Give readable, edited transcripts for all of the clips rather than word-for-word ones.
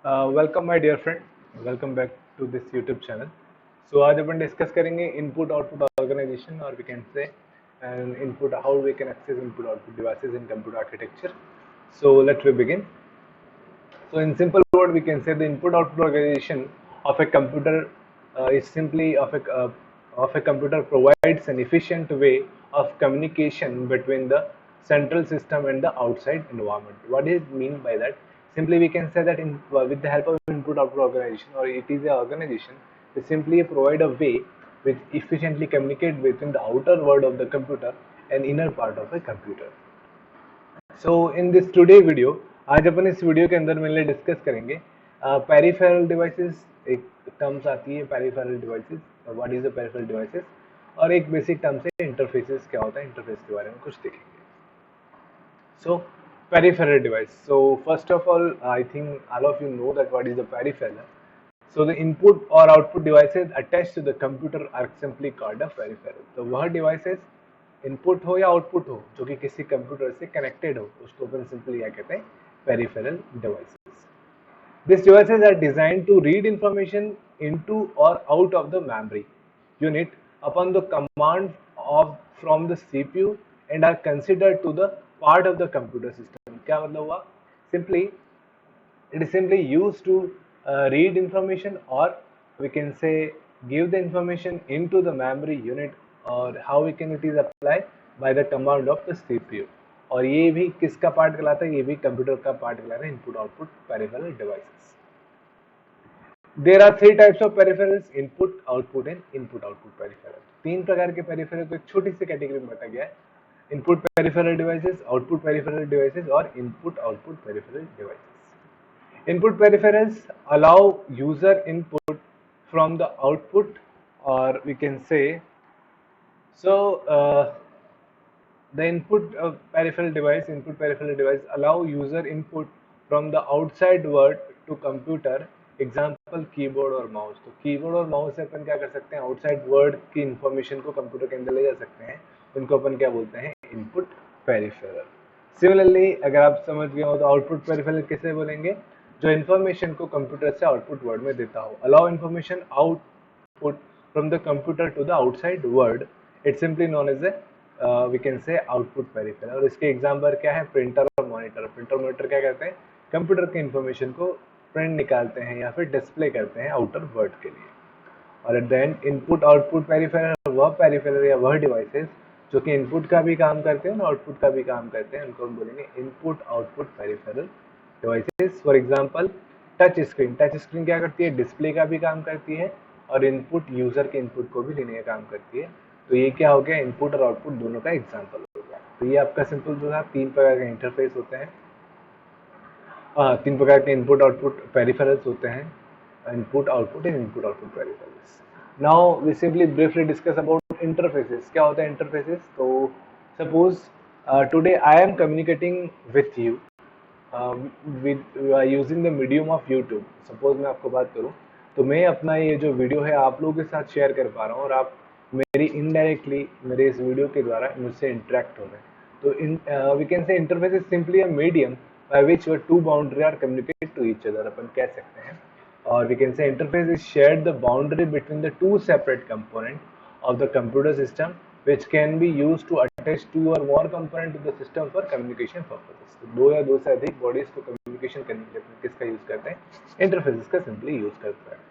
Welcome my dear friend, welcome back to this YouTube channel. So आज अपन discuss करेंगे input output organisation और we can say and input how we can access input output devices in computer architecture. So let's we begin. So in simple word, we can say the input-output organization of a computer is simply of a computer provides an efficient way of communication between the central system and the outside environment. What does it mean by that? Simply, we can say that with the help of input-output organization, or it is a organization, they simply provide a way which efficiently communicate between the outer world of the computer and inner part of a computer. So in this today video, आज अपन इस video के अंदर मिलने discuss करेंगे peripheral devices. एक terms आती है peripheral devices, what is the peripheral devices, और एक बेसिक टर्म से इंटरफेसेस क्या होता है, इंटरफेस के बारे में कुछ देखेंगे। So peripheral device, so first of all I think all of you know that what is the peripheral. So the input or output devices attached to the computer are simply called a peripheral. तो वह devices input हो या output हो जो कि किसी computer से connected हो, उसको अपन सिंपली क्या कहते हैं, peripheral devices. These devices are designed to read information into or out of the memory unit upon the command of from the CPU and are considered to the part of the computer system. क्या मतलब हुआ? Simply it is simply used to read information, or we can say give the information into the memory unit, or how we can it is applied by the command of the CPU. और ये भी किसका part कहलाता है? ये भी computer का part कहलाता है, input output peripheral devices. There are three types of peripherals, input output and input output peripheral. तीन प्रकार के पेरिफेरल को एक छोटी सी कैटेगरी में बांटा गया है, input peripheral devices, output peripheral devices और input output peripheral devices. Input peripherals allow user input from the output, or we can say, so the input peripheral device allow user input from the outside world to computer, example keyboard और mouse. तो keyboard और mouse से अपन क्या कर सकते हैं, outside world की information को कंप्यूटर के अंदर ले जा सकते हैं, उनको अपन क्या बोलते हैं, इनपुट पेरिफेरल। सिमिलरली अगर आप समझ गए हो तो आउटपुट पेरिफेरल किसे बोलेंगे, जो इन्फॉर्मेशन को कंप्यूटर से आउटपुट वर्ड में देता हो, allow information output from the computer to the outside world, it's simply known as a we can say output peripheral. और इसके एग्जाम्पल क्या है, प्रिंटर और मॉनिटर। प्रिंटर मॉनिटर क्या करते हैं, कंप्यूटर की इंफॉर्मेशन को प्रिंट निकालते हैं या फिर डिस्प्ले करते हैं आउटर वर्ल्ड के लिए। और at the end input output peripheral, वह पेरिफेरल या वह डिवाइसेस जो कि इनपुट का भी काम करते हैं और आउटपुट का भी काम करते हैं, उनको हम बोलेंगे input output peripheral devices. For example touch screen. Touch screen क्या करती है, डिस्प्ले का भी काम करती है और इनपुट यूजर के इनपुट को भी लेने का काम करती है। तो ये क्या हो गया, इनपुट और आउटपुट दोनों का एग्जाम्पल हो गया। तो ये आपका सिंपल जो था, तीन प्रकार के इंटरफेस होते हैं, तीन प्रकार के इनपुट आउटपुट पेरिफेरल्स होते हैं, input output and input output peripherals. Now we simply briefly discuss about interfaces. क्या होता है इंटरफेसेस? तो suppose today I am communicating with you using the medium of YouTube. Suppose मैं आपको बात करूं तो मैं अपना ये जो वीडियो है आप लोगों के साथ शेयर कर पा रहा हूं और आप मेरी इनडायरेक्टली मेरे इस वीडियो के द्वारा मुझसे इंटरेक्ट हो रहे हैं। तो we can say interface is simply a medium by which your two boundary are communicate to each other, अपन कह सकते हैं। और we can say interface is shared the boundary between the two separate component of the computer system which can be used to attach two or more component to the system for communication purposes। तो दो या दो से अधिक bodies को communication करने के लिए अपन किसका यूज करते हैं, इंटरफेसेस का सिंपली यूज करते हैं।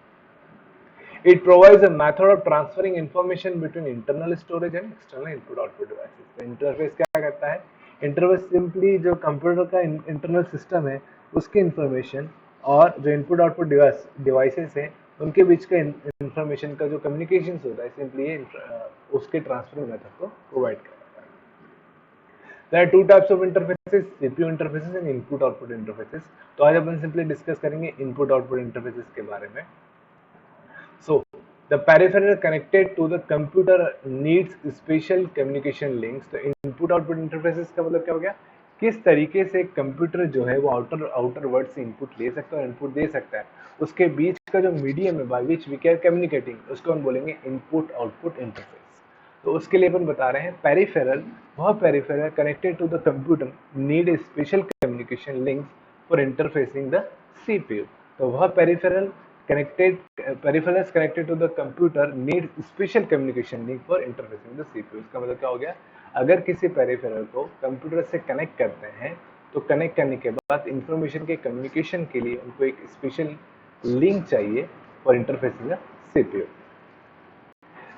It provides a method of transferring information between internal storage and external input output devices। तो इंटरफेस क्या करता है, इंटरफेस सिंपली जो कंप्यूटर का इंटरनल सिस्टम है उसकी इंफॉर्मेशन और जो इनपुट आउटपुट डिवाइसेस हैं उनके बीच का इंफॉर्मेशन का जो कम्युनिकेशन होता है, सिंपली उसके ट्रांसफर मेथड को प्रोवाइड करता है। There are two types of interfaces, CPU interfaces and input output interfaces। तो आज अपन सिंपली डिस्कस करेंगे इनपुट आउटपुट इंटरफेसेस के बारे में। So the peripheral connected to the computer needs special communication links। तो इनपुट आउटपुट इंटरफेसेस का मतलब क्या हो गया, किस तरीके से कंप्यूटर जो है वो आउटर वर्ड से इनपुट ले सकता है और इनपुट दे सकता है, उसके बीच का जो मीडियम है by which we can communicating, उसको हम बोलेंगे इनपुट आउटपुट इंटरफेस। तो उसके लिए अपन बता रहे हैं पेरिफेरल, वह peripheral connected to the computer need a special communication links for interfacing the CPU। तो वह peripherals connected to the computer need special communication link for interfacing the CPU. इसका मतलब क्या हो गया, अगर किसी पेरिफेरल को कंप्यूटर से कनेक्ट करते हैं तो कनेक्ट करने के बाद इंफॉर्मेशन के कम्युनिकेशन के लिए उनको एक स्पेशल लिंक चाहिए for interfacing the CPU.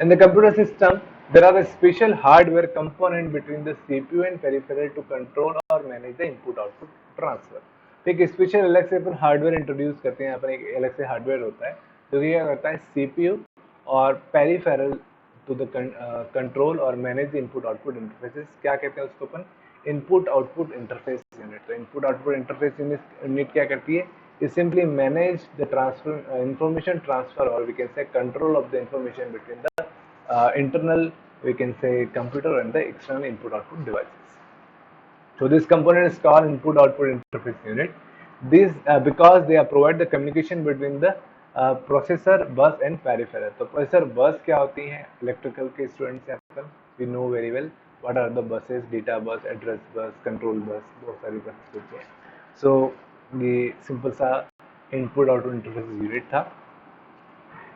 In the computer system, there are a special hardware component between the CPU and peripheral to control or manage the input-output transfer. तो एक स्पेशल अलग से अपन हार्डवेयर इंट्रोड्यूस करते हैं, अपन एक अलग से हार्डवेयर होता है जो क्या करता है सीपीयू और पेरिफेरल टू द कंट्रोल और manage the input output interfaces. क्या कहते हैं उसको अपन, इनपुट आउटपुट इंटरफेस यूनिट। तो इनपुट आउटपुट इंटरफेस यूनिट क्या करती है, it simply manage the transfer information transfer, or we can say control of the information between the internal, we can say, computer and the external input output devices. So this component is called input output interface unit. These because they provide the communication between the processor bus and peripheral. तो processor bus क्या होती है, electrical के students हैं अपन, we know very well what are the buses, data bus, address bus, control bus, बहुत सारी buses होती हैं। So ये सिंपल सा इनपुट आउटपुट इंटरफेस यूनिट था,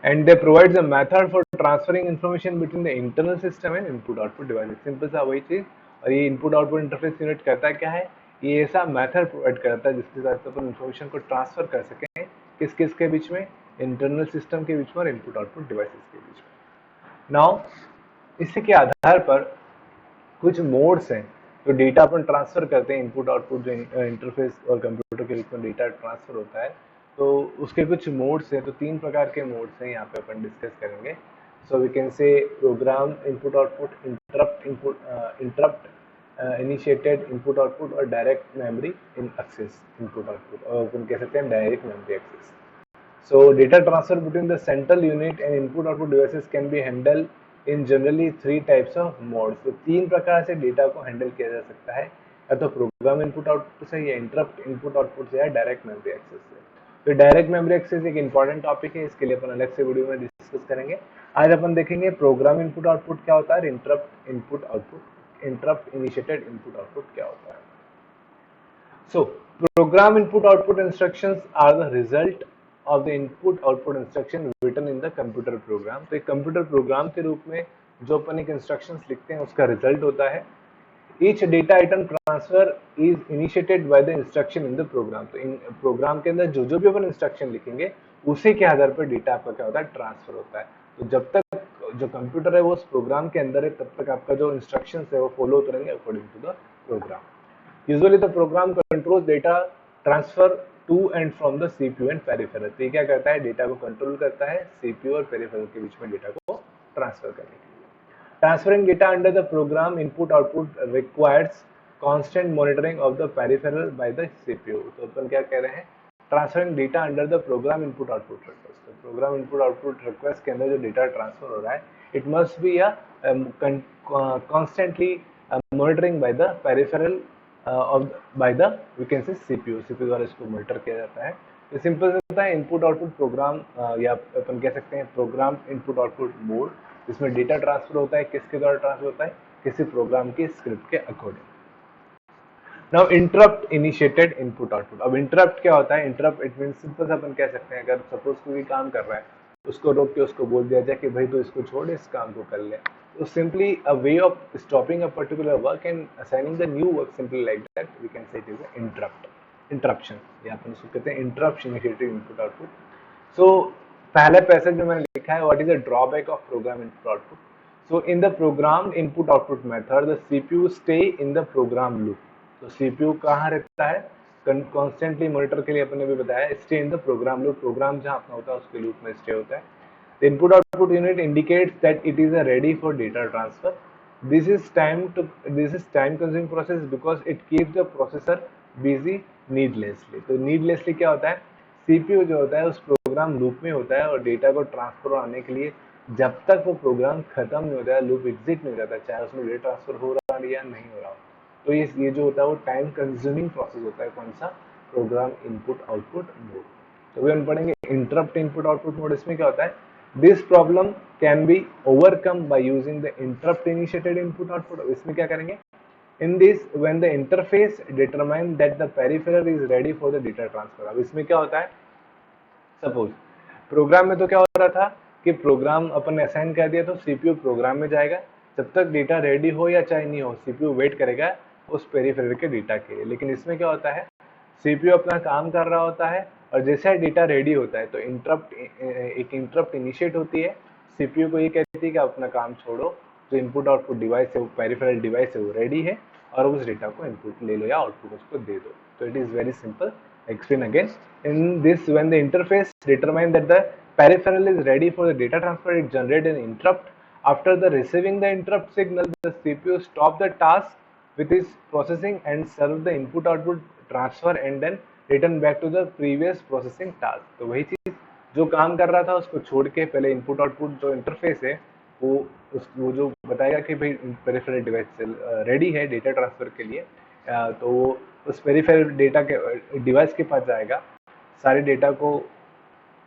and they provides a method for transferring information between the internal system and input output devices. Simple सा वही चीज। और ये इनपुट आउटपुट इंटरफेस यूनिट करता क्या है, ये ऐसा मेथड प्रोवाइड करता है जिसके साथ अपन इंफॉर्मेशन को ट्रांसफर कर सकें किस किस के बीच में, इंटरनल सिस्टम के बीच में और इनपुट आउटपुट डिवाइसेस के बीच में। नाउ इसी के आधार पर कुछ मोड्स हैं तो डेटा अपन ट्रांसफर करते हैं, इनपुट आउटपुट जो इंटरफेस और कंप्यूटर के बीच में डेटा ट्रांसफर होता है तो उसके कुछ मोड्स हैं। तो 3 प्रकार के मोड्स हैं यहाँ पे अपन डिस्कस करेंगे। So we can say program input output, interrupt initiated input output और direct memory in access input output, और अपन कह सकते हैं direct memory access. So data transfer between the central unit and input output devices can be handled in generally 3 types of modes. तो 3 प्रकार से data को हैंडल किया जा सकता है, या तो प्रोग्राम इनपुट आउटपुट से, या इंटरप्ट इनपुट आउटपुट से, या डायरेक्ट मेमोरी एक्सेस से। तो डायरेक्ट मेमोरी एक्सेस एक इंपॉर्टेंट टॉपिक है, इसके लिए अपन अलग से वीडियो में डिस्कस करेंगे। आज अपन देखेंगे प्रोग्राम इनपुट आउटपुट क्या होता है, interrupt input output, interrupt initiated input output क्या होता है। So program input output instructions are the result of the input output instruction written in the computer program। तो एक कंप्यूटर प्रोग्राम के रूप में जो अपन एक इंस्ट्रक्शंस लिखते हैं उसका रिजल्ट होता है। Each data item transfer is initiated by the instruction in the program। तो इन प्रोग्राम के अंदर जो जो भी अपन इंस्ट्रक्शन लिखेंगे उसी के आधार पर डेटा आपका क्या होता है, ट्रांसफर होता है। तो जब तक जो कंप्यूटर है वो उस प्रोग्राम के अंदर है तब तक आपका जो इंस्ट्रक्शंस है वो फॉलो होते रहेंगे according to the program. Usually the program controls data transfer to and from the CPU and peripheral। तो ये क्या करता है, डेटा को कंट्रोल करता है CPU और पेरिफेरल के बीच में डेटा को ट्रांसफर करने के लिए। Transferring data under the program input output requires constant monitoring of the peripheral by the CPU। तो अपन क्या कह रहे हैं, transferring data under the program input output request. तो प्रोग्राम इनपुट आउटपुट रिक्वेस्ट के अंदर जो डेटा ट्रांसफर हो रहा है, it must be a constantly monitoring by the peripheral by the we can say CPU द्वारा इसको मॉनिटर किया जाता है। तो सिंपल से होता है इनपुट आउटपुट प्रोग्राम, या अपन कह सकते हैं प्रोग्राम इनपुट आउटपुट मोड, जिसमें डेटा ट्रांसफर होता है, किसके द्वारा ट्रांसफर होता है, किसी प्रोग्राम की स्क्रिप्ट के according. Now interrupt initiated input output. अब इंटरप्ट क्या होता है, इंटरप्ट इट मींस सिंपल से अपन कह सकते हैं अगर सपोज कोई काम कर रहा है उसको रोक के उसको बोल दिया जाए कि भाई तो इसको छोड़ इस काम को कर ले। So simply a way of stopping a particular work and assigning the new work, simply like that we can say it is an interruption, या अपन उसको कहते हैं interrupt initiated input output। So पहला पैसेज जो मैंने लिखा है, what is the drawback of program input output। So in the program input output method the CPU stay in the program loop। तो CPU कहाँ रहता है, constantly monitor के लिए अपन ने भी बताया, stay in the program loop, program जहाँ अपना होता है उसके लूप में stay होता है। The input output unit indicates that it is ready for data transfer। This is time consuming process because it keeps the processor busy needlessly। तो needlessly क्या होता है, CPU जो होता है उस प्रोग्राम लूप में होता है और डेटा को ट्रांसफर आने के लिए जब तक वो प्रोग्राम खत्म नहीं होता है, लूप एग्जिट नहीं रहता, चाहे उसमें डेटा ट्रांसफर हो रहा है या नहीं हो रहा हो। तो ये जो होता है वो टाइम कंज्यूमिंग प्रोसेस होता है, कौन सा, प्रोग्राम इनपुट आउटपुट मोड। तो भी हम पढ़ेंगे इंटरप्ट इनपुट आउटपुट मोड। इसमें क्या होता है, This problem can be overcome by using the interrupt initiated input output। इसमें क्या करेंगे, in this when the interface determine that the peripheral is ready for the data transfer। अब इसमें क्या होता है, सपोज प्रोग्राम में तो क्या हो रहा था कि प्रोग्राम अपन ने असाइन कर दिया तो सीपीयू प्रोग्राम में जाएगा, जब तक डेटा रेडी हो या चाहे नहीं हो सीपीयू वेट करेगा उस पेरिफेरल के डेटा के लिए। लेकिन इसमें क्या होता है, सीपीयू अपना काम कर रहा होता है और जैसे डेटा रेडी होता है तो एक इंटरप्ट इनिशिएट होती है, सीपीयू को ये कहती है कि अपना काम छोड़ो, जो इनपुट आउटपुट डिवाइस है वो पेरिफेरल डिवाइस है वो रेडी है और उस डेटा को इनपुट ले लो या आउटपुट उसको दे दो। तो it is very simple. Explain again. In this, when the interface determine that the peripheral is ready for the data transfer, it generates an interrupt. After the receiving the interrupt signal, the CPU stop the task with its processing and serve the input output transfer and then return back to the previous processing task. तो वही चीज जो काम कर रहा था उसको छोड़ के पहले इनपुट आउटपुट जो इंटरफेस है वो जो बताएगा कि भाई पेरिफेरल डिवाइस रेडी है डेटा ट्रांसफर के लिए, तो वो उस पेरिफेरल डेटा के डिवाइस के पास जाएगा, सारे डेटा को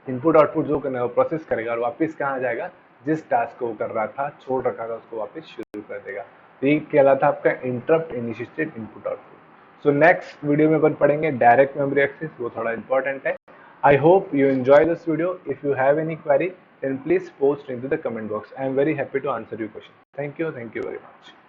इनपुट आउटपुट जो प्रोसेस करेगा और वापस कहाँ जाएगा, जिस टास्क को वो कर रहा था छोड़ रखा था उसको वापस शुरू कर देगा। तो ये कहलाता है आपका interrupt initiated input output. So next video में अपन पढ़ेंगे डायरेक्ट मेमोरी एक्सेस, वो थोड़ा इंपॉर्टेंट है। I hope you enjoy this video. If you have any query, then please post into the comment box. I am very happy to answer your question. Thank you very much.